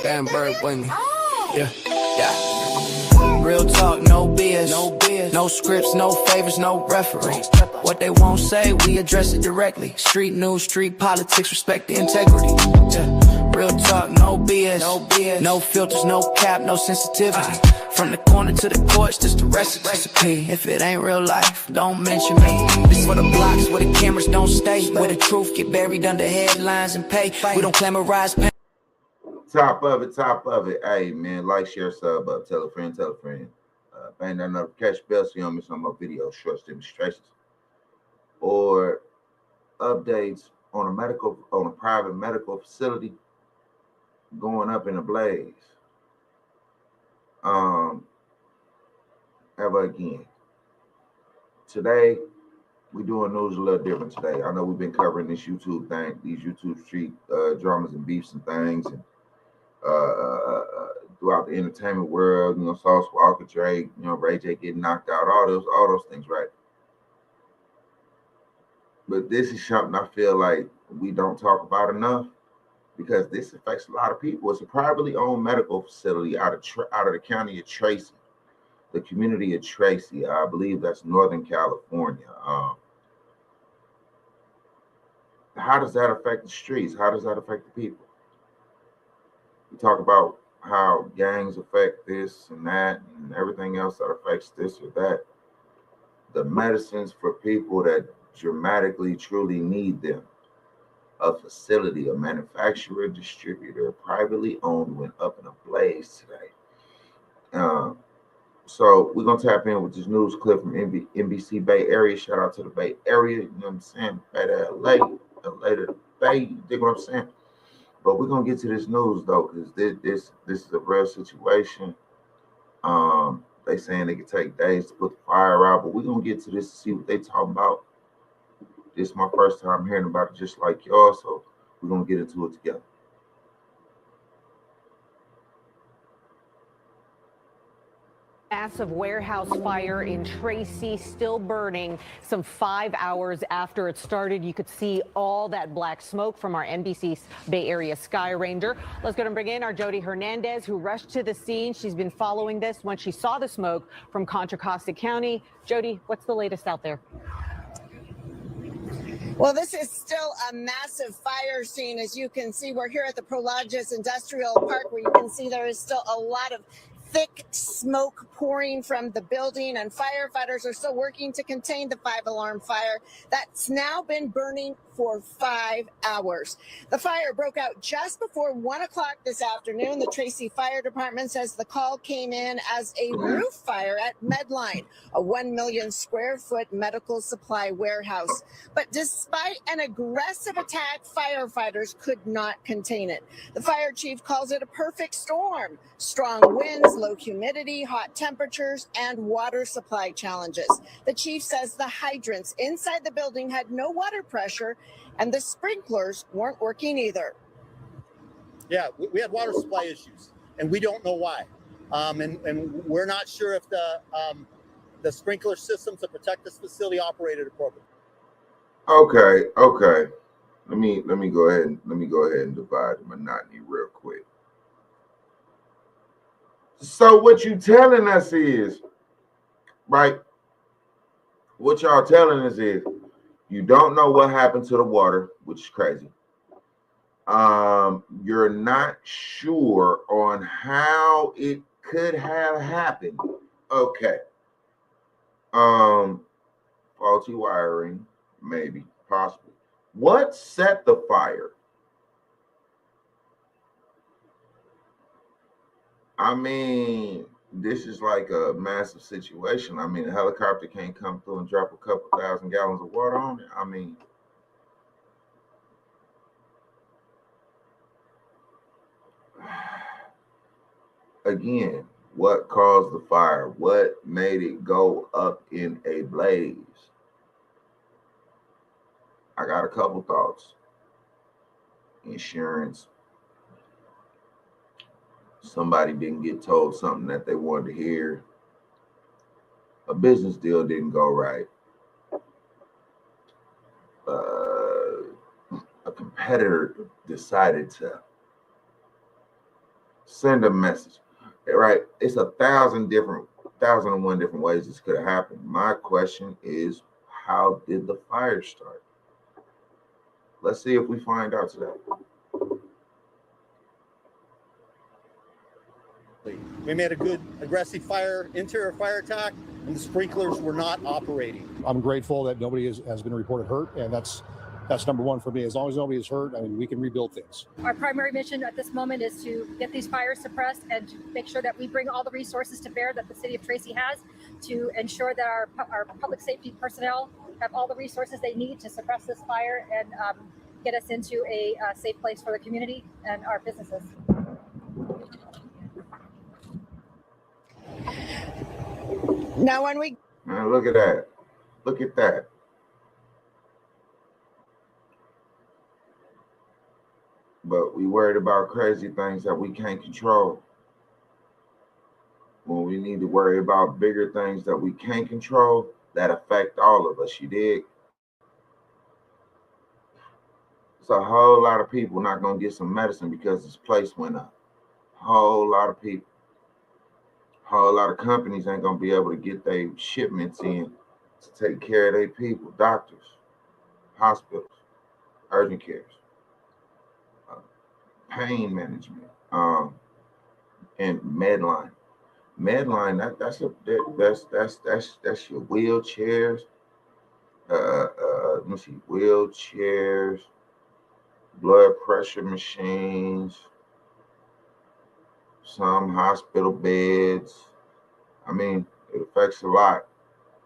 Gatlinburg with me. Yeah. Real talk, no BS. No scripts, no favors, no reference. What they won't say, we address it directly. Street news, street politics, respect the integrity. Yeah. Real talk, no BS. No filters, no cap, no sensitivity. From the corner to the courts, this the recipe. If it ain't real life, don't mention me. This for the blocks where the cameras don't stay. Where the truth get buried under headlines and pay. We don't glamorize pain. Top of it. Hey, man, like, share, sub up. Tell a friend. Bang that notification bell so you don't miss no more videos, shorts, demonstrations, or updates on a private medical facility going up in Ablaze. Ever again. Today, we doing news a little different today. I know we've been covering this YouTube thing, these YouTube street dramas and beefs and things, and throughout the entertainment world, Sauce Walker, Drake, Ray J getting knocked out, all those things, right? But this is something I feel like we don't talk about enough, because this affects a lot of people. It's a privately owned medical facility out of the county of Tracy, the community of Tracy. I believe that's Northern California. How does that affect the streets? How does that affect the people? We talk about how gangs affect this and that and everything else that affects this or that. The medicines for people that dramatically truly need them. A facility, a manufacturer, distributor, privately owned, went up in a blaze today. So we're going to tap in with this news clip from NBC Bay Area. Shout out to the Bay Area. You know what I'm saying? Bay to LA to the Bay. You dig what I'm saying? But we're going to get to this news, though, because this is a real situation. They saying they could take days to put the fire out, but we're going to get to this to see what they talking about. This is my first time hearing about it, just like y'all, so we're going to get into it together. Massive warehouse fire in Tracy, still burning some 5 hours after it started. You could see all that black smoke from our NBC Bay Area Sky Ranger. Let's go and bring in our Jody Hernandez, who rushed to the scene. She's been following this when she saw the smoke from Contra Costa County. Jody, what's the latest out there? Well, this is still a massive fire scene. As you can see, we're here at the Prologis Industrial Park, where you can see there is still a lot of thick smoke pouring from the building, and firefighters are still working to contain the 5-alarm fire that's now been burning for 5 hours. The fire broke out just before 1 o'clock this afternoon. The Tracy Fire Department says the call came in as a roof fire at Medline, a 1 million square foot medical supply warehouse. But despite an aggressive attack, firefighters could not contain it. The fire chief calls it a perfect storm. Strong winds, low humidity, hot temperatures, and water supply challenges. The chief says the hydrants inside the building had no water pressure, and the sprinklers weren't working either. Yeah, we had water supply issues, and we don't know why. And we're not sure if the sprinkler systems to protect this facility operated appropriately. Okay. Let me go ahead and divide the monotony real quick. So what you telling us is, right? What y'all telling us is you don't know what happened to the water, which is crazy. You're not sure on how it could have happened. Okay. Faulty wiring, maybe, possibly. What set the fire? I mean, this is like a massive situation. I mean, a helicopter can't come through and drop a couple 1,000 gallons of water on it. I mean, again, what caused the fire? What made it go up in a blaze? I got a couple thoughts. Insurance. Somebody didn't get told something that they wanted to hear. A business deal didn't go right. A competitor decided to Send a message. Right? It's 1,001 different ways this could have happened. My question is, how did the fire start? Let's see if we find out today. We made a good aggressive interior fire attack, and the sprinklers were not operating. I'm grateful that nobody has been reported hurt, and that's number one for me. As long as nobody is hurt, I mean, we can rebuild things. Our primary mission at this moment is to get these fires suppressed and to make sure that we bring all the resources to bear that the city of Tracy has to ensure that our public safety personnel have all the resources they need to suppress this fire and get us into a safe place for the community and our businesses. Now, when we Man, look at that. Look at that. But we worried about crazy things that we can't control. When we need to worry about bigger things that we can't control that affect all of us, you dig? It's a whole lot of people not gonna get some medicine because this place went up. Whole lot of people. Whole lot of companies ain't gonna be able to get their shipments in to take care of their people, doctors, hospitals, urgent cares, pain management, and Medline. Medline, that's your wheelchairs. Let me see, wheelchairs, blood pressure machines, some hospital beds. I mean, it affects a lot.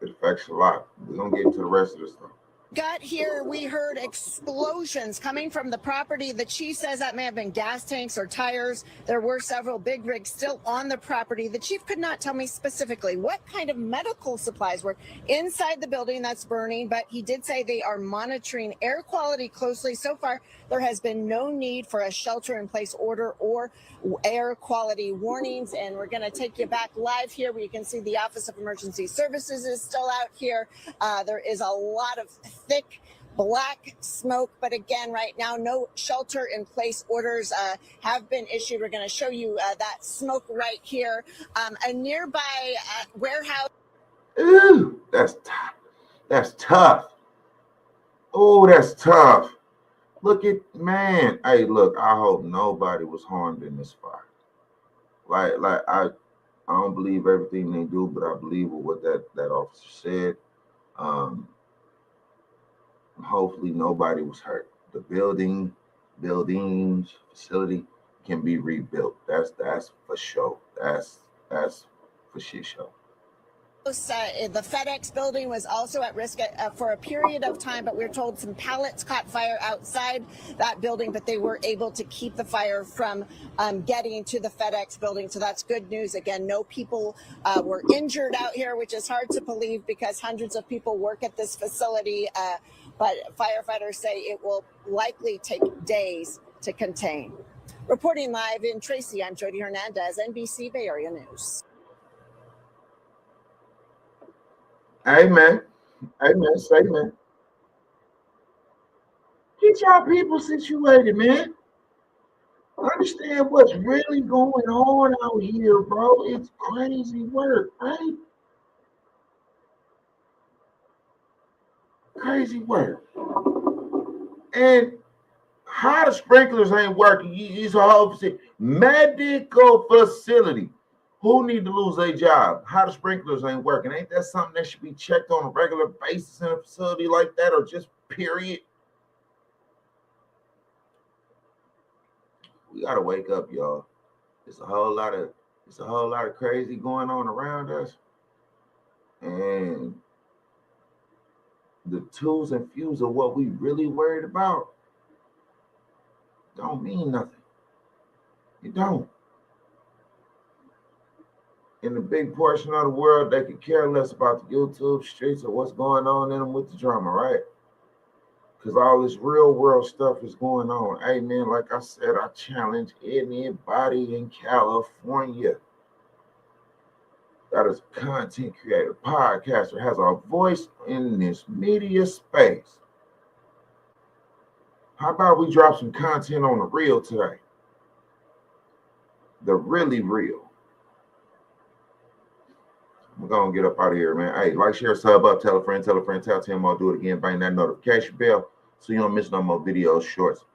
It affects a lot. We're gonna get into the rest of this stuff. got here, we heard explosions coming from the property. The chief says that may have been gas tanks or tires. There were several big rigs still on the property. The chief could not tell me specifically what kind of medical supplies were inside the building that's burning, but he did say they are monitoring air quality closely. So far, there has been no need for a shelter-in-place order or air quality warnings. And we're going to take you back live here where you can see the Office of Emergency Services is still out here. There is a lot of thick black smoke, but again, right now, no shelter-in-place orders have been issued. We're going to show you that smoke right here. A nearby warehouse. Ooh, that's tough. That's tough. Oh, that's tough. Look at, man. Hey, look, I hope nobody was harmed in this fire. Like I don't believe everything they do, but I believe what that officer said. Hopefully nobody was hurt. The buildings, facility can be rebuilt. That's for sure. That's for shit show. The FedEx building was also at risk for a period of time, but we're told some pallets caught fire outside that building, but they were able to keep the fire from getting to the FedEx building. So that's good news. Again, no people were injured out here, which is hard to believe because hundreds of people work at this facility. But firefighters say it will likely take days to contain. Reporting live in Tracy, I'm Jody Hernandez, NBC Bay Area News. Amen. Amen. Say amen. Get y'all people situated, man. Understand what's really going on out here, bro. It's crazy work, right? Crazy work. And how the sprinklers ain't working, it's a whole medical facility. Who need to lose their job? How the sprinklers ain't working? Ain't that something that should be checked on a regular basis in a facility like that, or just period? We gotta wake up, y'all. It's a whole lot of crazy going on around us. And the twos and fews of what we really worried about don't mean nothing. It don't. In the big portion of the world, they could care less about the YouTube streets or what's going on in them with the drama, right? Because all this real world stuff is going on. Hey, man, like I said, I challenge anybody in California that is a content creator, podcaster, has a voice in this media space. How about we drop some content on the reel today? the really real. We're gonna get up out of here, man. Hey, like, share, sub up, tell a friend, tell 10 more, do it again, bang that notification bell so you don't miss no more videos, shorts,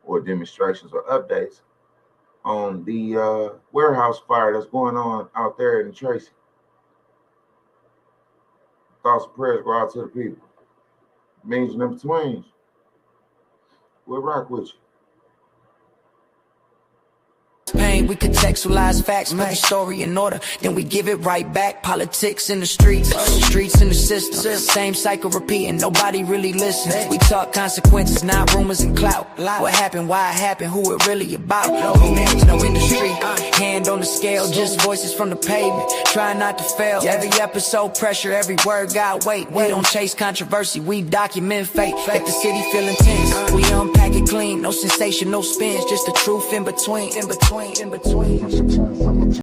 or demonstrations or updates on the warehouse fire that's going on out there in Tracy. Thoughts and prayers go out to the people. Means and in betweens. We'll rock with you. Pain, we contextualize facts, put the story in order, then we give it right back. Politics in the streets in the system, same cycle repeating, nobody really listens. We talk consequences, not rumors and clout. What happened, why it happened, who it really about. No names, no industry, hand on the scale, just voices from the pavement, trying not to fail. Every episode pressure, every word got weight. We don't chase controversy, we document fate. Let the city feel intense, we unpack it clean. No sensation, no spins, just the truth in between.